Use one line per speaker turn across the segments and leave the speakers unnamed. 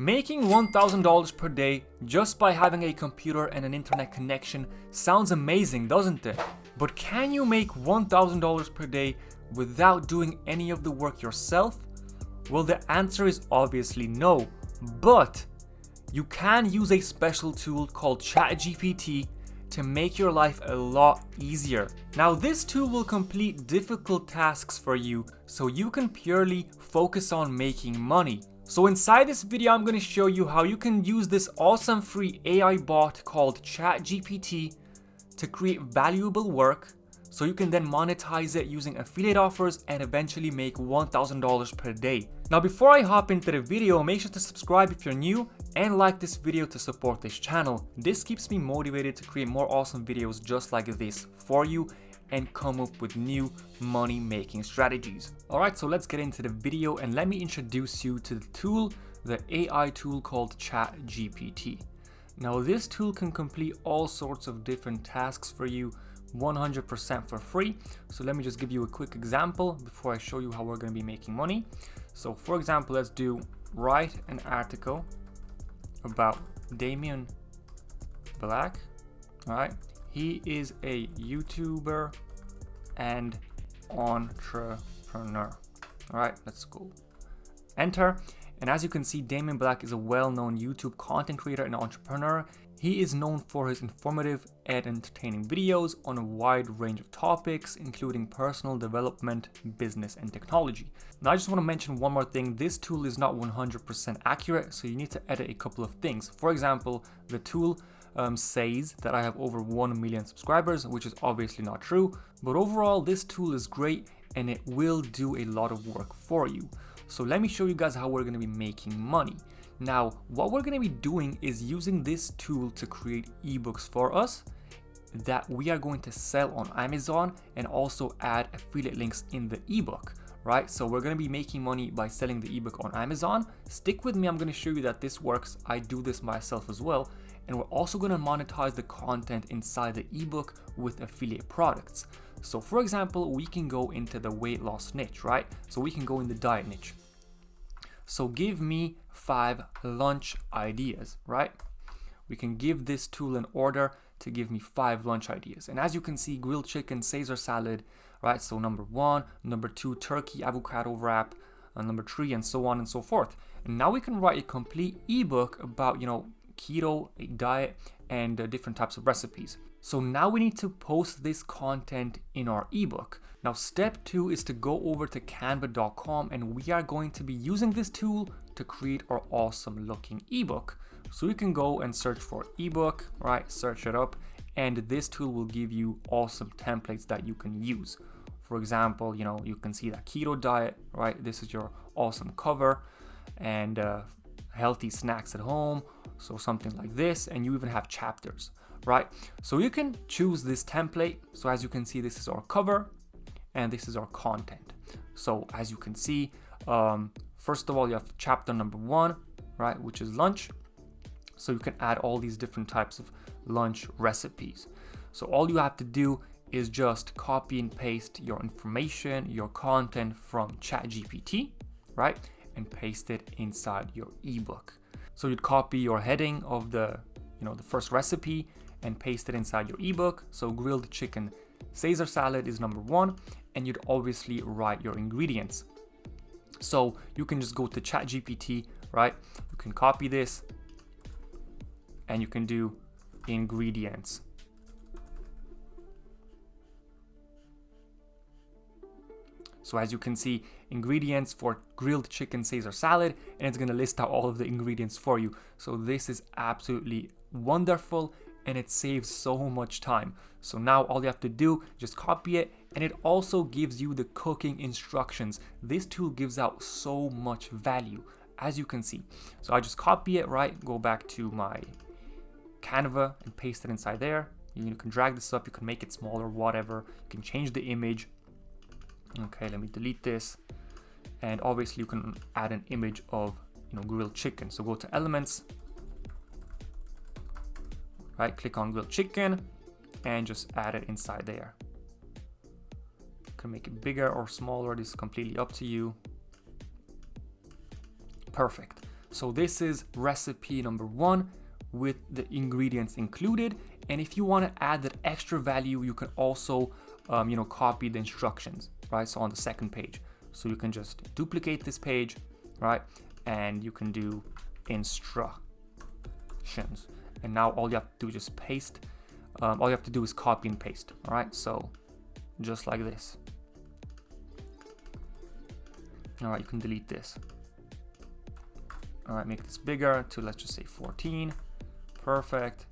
Making $1,000 per day just by having a computer and an internet connection sounds amazing, doesn't it? But can you make $1,000 per day without doing any of the work yourself? Well, the answer is obviously no, but you can use a special tool called ChatGPT to make your life a lot easier. Now, this tool will complete difficult tasks for you so you can purely focus on making money. So inside this video, I'm going to show you how you can use this awesome free AI bot called ChatGPT to create valuable work so you can then monetize it using affiliate offers and eventually make $1,000 per day. Now, before I hop into the video, make sure to subscribe if you're new and like this video to support this channel. This keeps me motivated to create more awesome videos just like this for you and come up with new money making strategies. Alright, so let's get into the video and let me introduce you to the tool, the AI tool called ChatGPT. Now, this tool can complete all sorts of different tasks for you 100% for free. So let me just give you a quick example before I show you how we're going to be making money. So for example, let's do write an article about Damien Belak. All right, he is a YouTuber and entrepreneur. All right, let's go enter. And as you can see, Damien Belak is a well-known YouTube content creator and entrepreneur. He is known for his informative and entertaining videos on a wide range of topics, including personal development, business, and technology. Now, I just want to mention one more thing. This tool is not 100% accurate, so you need to edit a couple of things. For example, the tool says that I have over 1 million subscribers, which is obviously not true. But overall, this tool is great and it will do a lot of work for you. So let me show you guys how we're going to be making money. Now, what we're going to be doing is using this tool to create ebooks for us that we are going to sell on Amazon and also add affiliate links in the ebook, right? So we're going to be making money by selling the ebook on Amazon. Stick with me, I'm going to show you that this works. I do this myself as well. And we're also going to monetize the content inside the ebook with affiliate products. So for example, we can go into the weight loss niche, right? So we can go in the diet niche. So give me 5 lunch ideas, right? We can give this tool an order to give me 5 lunch ideas. And as you can see, grilled chicken, Caesar salad, right? So number 1, number 2, turkey avocado wrap, number 3, and so on and so forth. And now we can write a complete ebook about, keto, a diet, and different types of recipes. So now we need to post this content in our ebook. Now, step 2 is to go over to canva.com and we are going to be using this tool to create our awesome looking ebook. So you can go and search for ebook, right? Search it up, and this tool will give you awesome templates that you can use. For example, you can see that keto diet, right? This is your awesome cover, and healthy snacks at home. So something like this, and you even have chapters, right? So you can choose this template. So as you can see, this is our cover and this is our content. So as you can see, first of all, you have chapter number 1, right, which is lunch. So you can add all these different types of lunch recipes. So all you have to do is just copy and paste your information, your content from ChatGPT, right, and paste it inside your ebook. So you'd copy your heading of the first recipe and paste it inside your ebook. So grilled chicken Caesar salad is number 1, and you'd obviously write your ingredients. So you can just go to ChatGPT, right? You can copy this and you can do ingredients. So as you can see, ingredients for grilled chicken Caesar salad, and it's going to list out all of the ingredients for you. So this is absolutely wonderful and it saves so much time. So now all you have to do, just copy it, and it also gives you the cooking instructions. This tool gives out so much value, as you can see. So I just copy it, right? Go back to my Canva and paste it inside there. You can drag this up, you can make it smaller, whatever. You can change the image. Okay, let me delete this. And obviously you can add an image of grilled chicken. So go to elements, right, click on grilled chicken and just add it inside there. You can make it bigger or smaller, this is completely up to you. Perfect. So this is recipe number 1 with the ingredients included. And if you want to add that extra value, you can also, copy the instructions, right? So on the second page. So you can just duplicate this page, right? And you can do instructions. And now all you have to do is just paste. All you have to do is copy and paste, all right? So just like this. All right, you can delete this. All right, make this bigger to, let's just say 14. Perfect.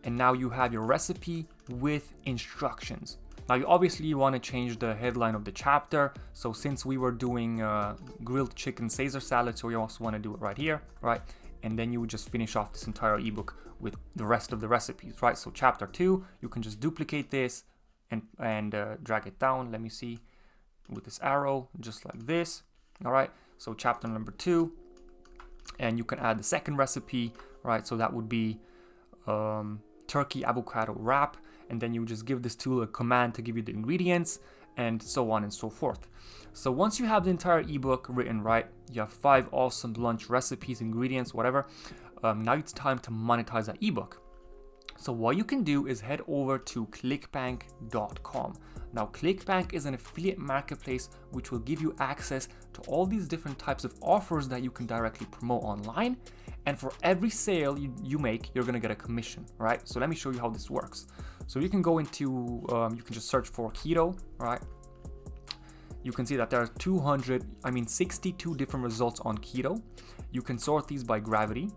And now you have your recipe with instructions. Now you obviously want to change the headline of the chapter. So since we were doing grilled chicken Caesar salad, so you also want to do it right here, right? And then you would just finish off this entire ebook with the rest of the recipes, right? So chapter 2, you can just duplicate this and drag it down. Let me see, with this arrow, just like this. All right, so chapter number 2, and you can add the second recipe, right? So that would be turkey avocado wrap, and then you just give this tool a command to give you the ingredients, and so on and so forth. So once you have the entire ebook written, right, you have 5 awesome lunch recipes, ingredients, whatever. Now it's time to monetize that ebook. So what you can do is head over to clickbank.com. Now ClickBank is an affiliate marketplace which will give you access to all these different types of offers that you can directly promote online. And for every sale you make, you're gonna get a commission, right? So let me show you how this works. So you can go into, you can just search for keto, right? You can see that there are 62 different results on keto. You can sort these by gravity.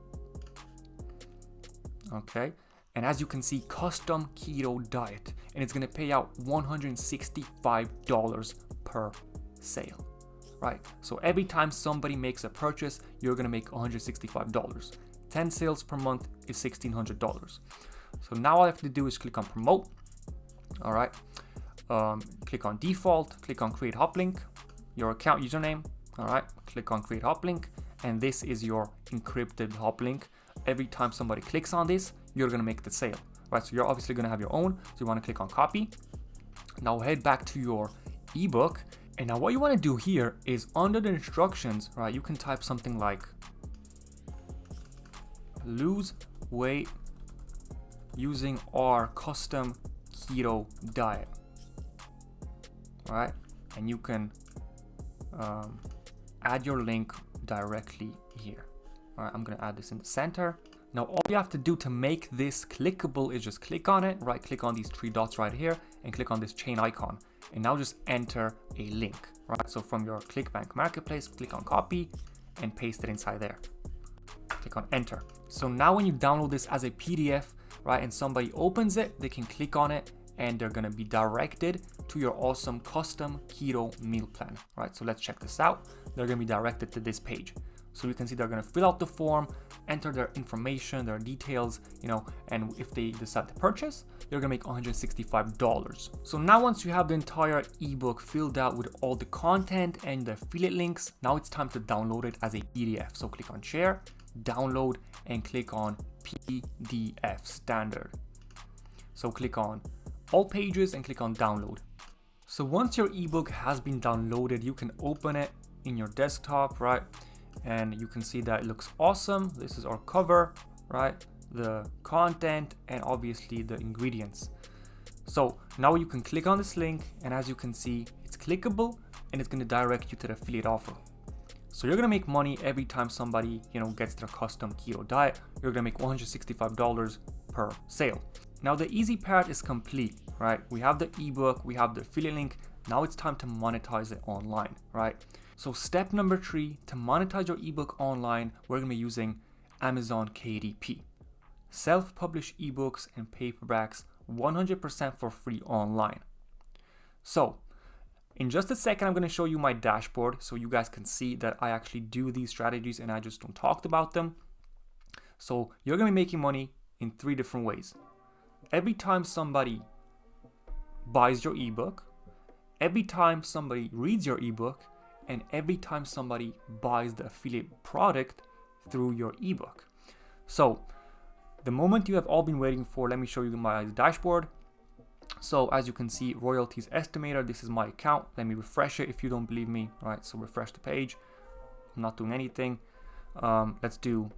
Okay. And as you can see, custom keto diet, and it's gonna pay out $165 per sale, right? So every time somebody makes a purchase, you're gonna make $165. 10 sales per month is $1,600. So now all I have to do is click on promote. All right. Click on default, click on create hop link, your account username. All right. Click on create hop link, and this is your encrypted hop link. Every time somebody clicks on this, you're gonna make the sale, right? So you're obviously gonna have your own. So you wanna click on copy. Now head back to your ebook. And now what you wanna do here is under the instructions, right? You can type something like lose weight using our custom keto diet, right? And you can add your link directly here. All right, I'm gonna add this in the center. Now all you have to do to make this clickable is just click on it, right? Click on these 3 dots right here and click on this chain icon. And now just enter a link, right? So from your ClickBank marketplace, click on copy and paste it inside there. Click on enter. So now when you download this as a PDF, right, and somebody opens it, they can click on it and they're gonna be directed to your awesome custom keto meal plan, right? So let's check this out. They're gonna be directed to this page. So you can see they're gonna fill out the form, enter their information, their details, and if they decide to purchase, they're gonna make $165. So now once you have the entire ebook filled out with all the content and the affiliate links, now it's time to download it as a PDF. So click on share, download, and click on PDF standard. So click on all pages and click on download. So once your ebook has been downloaded, you can open it in your desktop, right? And you can see that it looks awesome. This is our cover, right? The content and obviously the ingredients. So now you can click on this link, and as you can see, it's clickable and it's going to direct you to the affiliate offer. So you're going to make money every time somebody, gets their custom keto diet. You're going to make $165 per sale. Now the easy part is complete, right? We have the ebook, we have the affiliate link. Now it's time to monetize it online, right? So step number 3, to monetize your ebook online, we're gonna be using Amazon KDP. Self-published ebooks and paperbacks 100% for free online. So in just a second, I'm gonna show you my dashboard so you guys can see that I actually do these strategies and I just don't talk about them. So you're gonna be making money in 3 different ways. Every time somebody buys your ebook, every time somebody reads your ebook, and every time somebody buys the affiliate product through your ebook. So the moment you have all been waiting for, let me show you my dashboard. So as you can see, royalties estimator, this is my account. Let me refresh it if you don't believe me, right? So refresh the page. I'm not doing anything. Let's do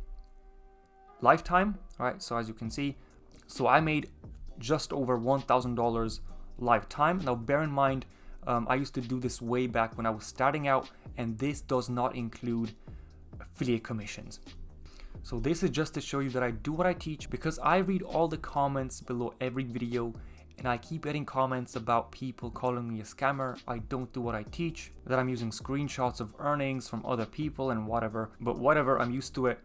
lifetime. All right, so as you can see, so I made just over $1,000 lifetime. Now bear in mind, I used to do this way back when I was starting out, and this does not include affiliate commissions. So this is just to show you that I do what I teach, because I read all the comments below every video, and I keep getting comments about people calling me a scammer. I don't do what I teach, that I'm using screenshots of earnings from other people and whatever, but whatever, I'm used to it.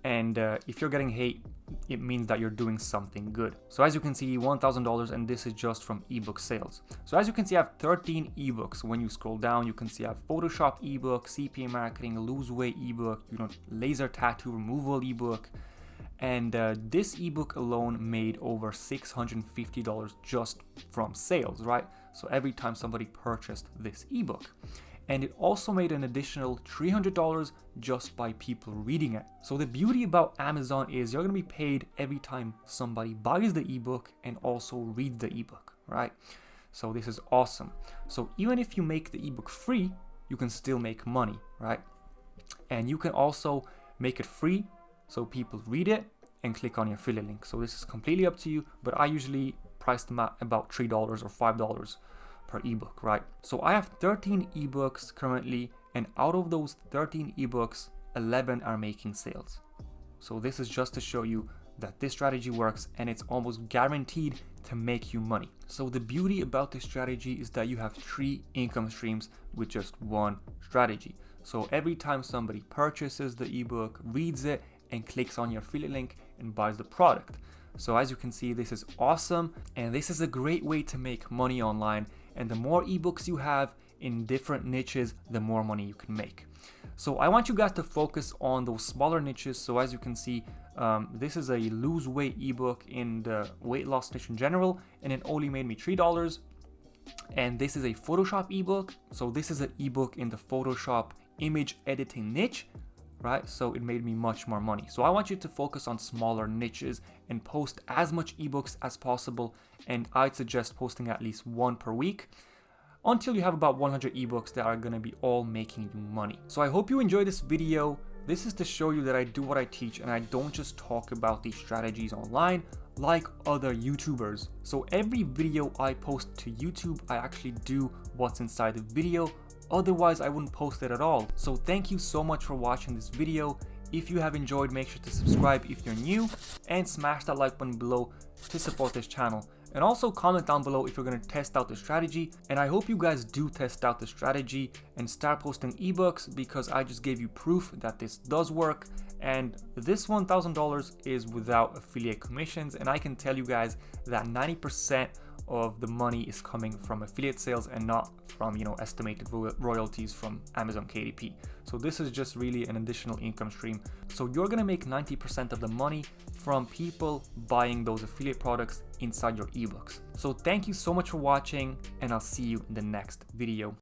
And if you're getting hate, it means that you're doing something good. So as you can see, $1,000, and this is just from ebook sales. So as you can see, I have 13 ebooks. When you scroll down, you can see I have Photoshop ebook, CPA marketing, lose weight ebook, laser tattoo removal ebook. And this ebook alone made over $650 just from sales, right? So every time somebody purchased this ebook. And it also made an additional $300 just by people reading it. So the beauty about Amazon is you're gonna be paid every time somebody buys the ebook and also reads the ebook, right? So this is awesome. So even if you make the ebook free, you can still make money, right? And you can also make it free so people read it and click on your affiliate link. So this is completely up to you, but I usually price them at about $3 or $5 per ebook, right? So I have 13 ebooks currently, and out of those 13 ebooks, 11 are making sales. So this is just to show you that this strategy works, and it's almost guaranteed to make you money. So the beauty about this strategy is that you have 3 income streams with just one strategy. So every time somebody purchases the ebook, reads it, and clicks on your affiliate link and buys the product. So as you can see, this is awesome, and this is a great way to make money online. And the more ebooks you have in different niches, the more money you can make. So I want you guys to focus on those smaller niches. So as you can see, this is a lose weight ebook in the weight loss niche in general, and it only made me $3. And this is a Photoshop ebook. So this is an ebook in the Photoshop image editing niche, right? So it made me much more money. So I want you to focus on smaller niches and post as much ebooks as possible. And I'd suggest posting at least 1 per week until you have about 100 ebooks that are gonna be all making you money. So I hope you enjoyed this video. This is to show you that I do what I teach, and I don't just talk about these strategies online like other YouTubers. So every video I post to YouTube, I actually do what's inside the video. Otherwise, I wouldn't post it at all. So thank you so much for watching this video. If you have enjoyed, make sure to subscribe if you're new, and smash that like button below to support this channel. And also comment down below if you're going to test out the strategy. And I hope you guys do test out the strategy and start posting ebooks, because I just gave you proof that this does work. And this $1,000 is without affiliate commissions. And I can tell you guys that 90% of the money is coming from affiliate sales and not from, estimated royalties from Amazon KDP. So this is just really an additional income stream. So you're gonna make 90% of the money from people buying those affiliate products inside your ebooks. So thank you so much for watching, and I'll see you in the next video.